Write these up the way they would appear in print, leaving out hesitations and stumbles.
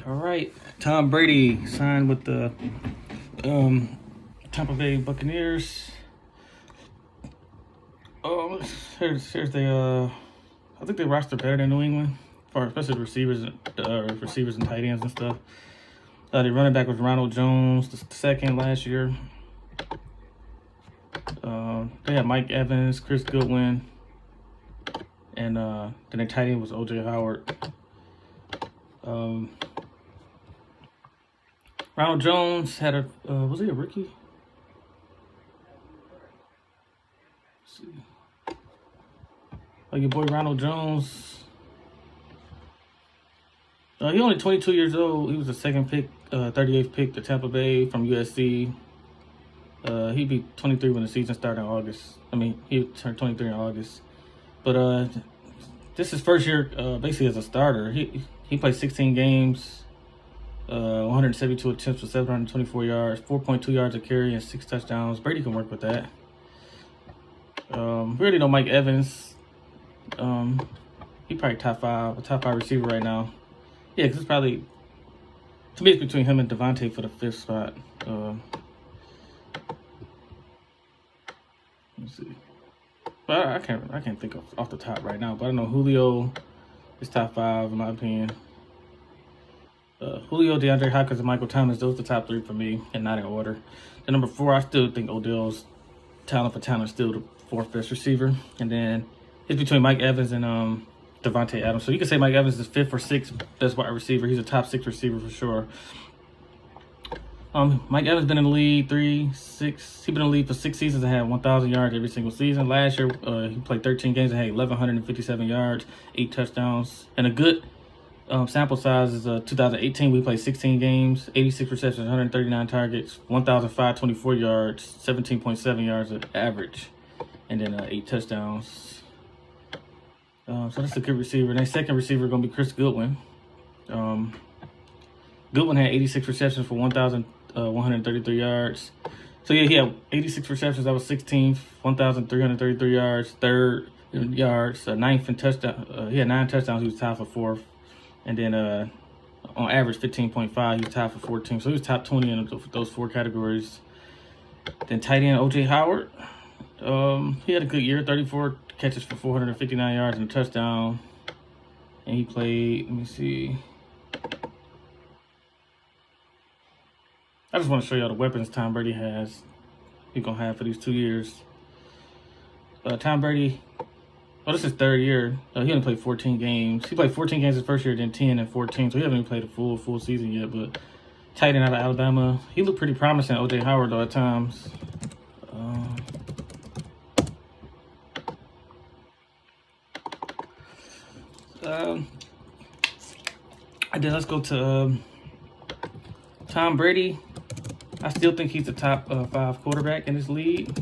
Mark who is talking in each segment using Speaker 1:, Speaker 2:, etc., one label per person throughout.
Speaker 1: All right, Tom Brady signed with the Tampa Bay Buccaneers. Oh, here's the I think they roster better than New England, for especially the receivers and tight ends and stuff. The running back was Ronald Jones, the second last year. They had Mike Evans, Chris Goodwin, and then their tight end was OJ Howard. Ronald Jones had a was he a rookie? Let's see. Your boy Ronald Jones. He only 22 years old. He was the second pick, 38th pick to Tampa Bay from USC. He'd be 23 when the season started in August. I mean, he turned 23 in August. But this is his first year basically as a starter. He played 16 games, 172 attempts for 724 yards, 4.2 yards a carry, and 6 touchdowns. Brady can work with that. We already know Mike Evans. He probably top five receiver right now. Yeah, because it's probably, to me, it's between him and Devontae for the 5th spot. Let's see. But I can't think of off the top right now. But I know Julio is top 5 in my opinion. Julio, DeAndre Hopkins, and Michael Thomas, those are the top 3 for me, and not in order. The number 4, I still think Odell's talent for talent is still the 4th best receiver. And then it's between Mike Evans and Devontae Adams. So you can say Mike Evans is 5th or 6th best wide receiver. He's a top 6 receiver for sure. Mike Evans been in the league he's been in the league for 6 seasons and had 1,000 yards every single season. Last year, he played 13 games and had 1,157 yards, 8 touchdowns. And a good sample size is 2018. We played 16 games, 86 receptions, 139 targets, 1,524 yards, 17.7 yards of average, and then 8 touchdowns. So that's a good receiver. And then second receiver going to be Chris Goodwin. Goodwin had 86 receptions for 1,133 yards. So yeah, he had 86 receptions. That was 16th, 1,333 yards, 3rd in yards, 9th in touchdown. He had 9 touchdowns. He was tied for 4th. And then on average 15.5, he was tied for 14th. So he was top 20 in those 4 categories. Then tight end OJ Howard. He had a good year, 34 catches for 459 yards and a touchdown. And he played, let me see. I just want to show y'all the weapons Tom Brady has. He's going to have for these 2 years. Tom Brady, this is his 3rd year. He only played 14 games. He played 14 games his first year, then 10 and 14. So he hasn't even played a full season yet. But tight end out of Alabama. He looked pretty promising, OJ Howard, though, at times. And then let's go to Tom Brady. I still think he's the top 5 quarterback in this league.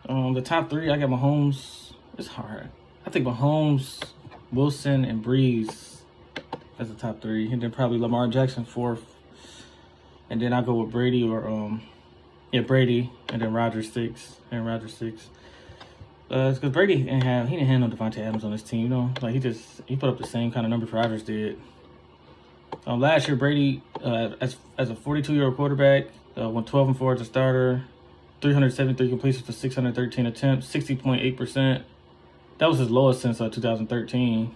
Speaker 1: The top 3, I got Mahomes. It's hard. I think Mahomes, Wilson, and Breeze as the top 3. And then probably Lamar Jackson 4th. And then I'll go with Brady or, Brady. And then Rodgers 6th. And Rodgers 6th. It's because Brady didn't have no Devontae Adams on his team, you know? Like, he put up the same kind of numbers Rodgers did. Last year, Brady, as a 42-year-old quarterback, went 12-4 as a starter, 373 completions for 613 attempts, 60.8%. That was his lowest since 2013.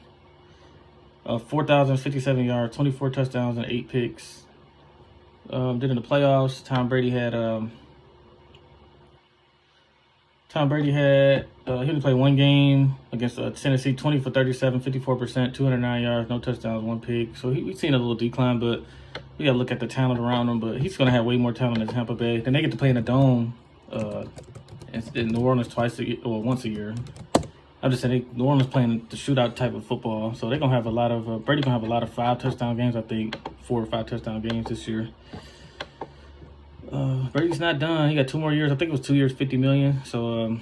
Speaker 1: 4,057 yards, 24 touchdowns, and 8 picks. Then in the playoffs, Tom Brady had he only played 1 game against Tennessee, 20 for 37, 54%, 209 yards, no touchdowns, 1 pick. So we've seen a little decline, but we got to look at the talent around him. But he's going to have way more talent than Tampa Bay. Then they get to play in a dome in New Orleans once a year. I'm just saying, New Orleans playing the shootout type of football. So they're going to have a lot of, Brady's going to have a lot of 5-touchdown games, I think, 4 or 5 touchdown games this year. Brady's not done. He got 2 more years. I think it was 2 years, $50 million. So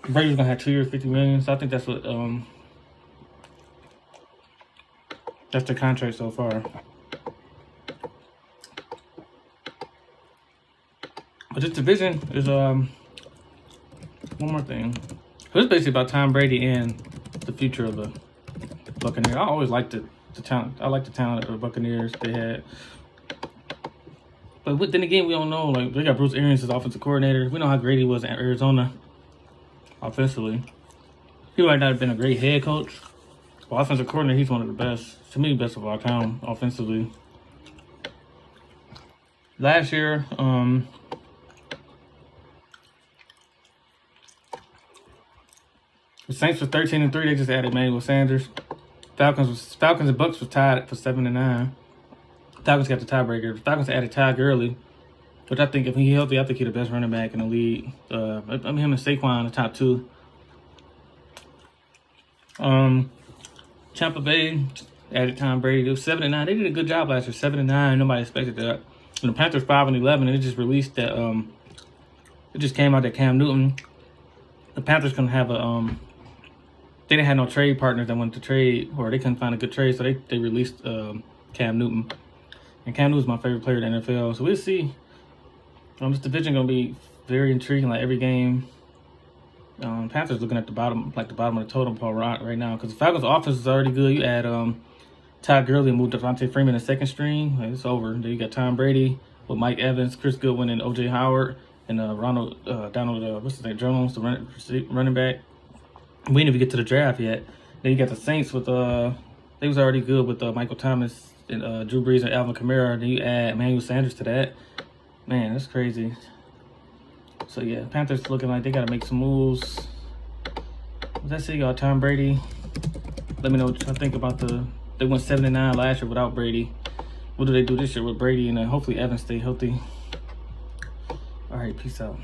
Speaker 1: Brady's gonna have 2 years, $50 million. So I think that's what that's the contract so far. But this division is one more thing. It was basically about Tom Brady and the future of the Buccaneers. I always liked the talent. I like the talent of the Buccaneers they had. But then again, we don't know. Like, they got Bruce Arians as offensive coordinator. We know how great he was at Arizona offensively. He might not have been a great head coach. But offensive coordinator, he's one of the best. To me, best of all time offensively. Last year, the Saints was 13-3. They just added Emmanuel Sanders. Falcons and Bucks was tied for 7-9. Falcons got the tiebreaker. The Falcons added Ty Gurley, which I think if he's healthy, I think he's the best running back in the league. Him and Saquon, the top two. Tampa Bay added Tom Brady. It was 7-9. They did a good job last year. 7-9. Nobody expected that. And the Panthers 5-11, and it just released that. It just came out that Cam Newton. The Panthers couldn't have a They didn't have no trade partners that wanted to trade, or they couldn't find a good trade, so they released Cam Newton. And Cam Newton's my favorite player in the NFL, so we'll see. This division gonna be very intriguing. Like every game, Panthers looking at the bottom of the totem pole right now, because the Falcons' offense is already good. You add Todd Gurley and moved Devontae Freeman in the second string. Like, it's over. Then you got Tom Brady with Mike Evans, Chris Goodwin, and O.J. Howard, and Donald Jones, the running back. We didn't even get to the draft yet. Then you got the Saints with they was already good with Michael Thomas and Drew Brees and Alvin Kamara. Then you add Emmanuel Sanders to that. Man, that's crazy. So yeah, Panthers looking like they gotta make some moves. That's it, y'all. Tom Brady. Let me know what y'all think about they went 7-9 last year without Brady. What do they do this year with Brady? And hopefully Evans stay healthy. All right, peace out.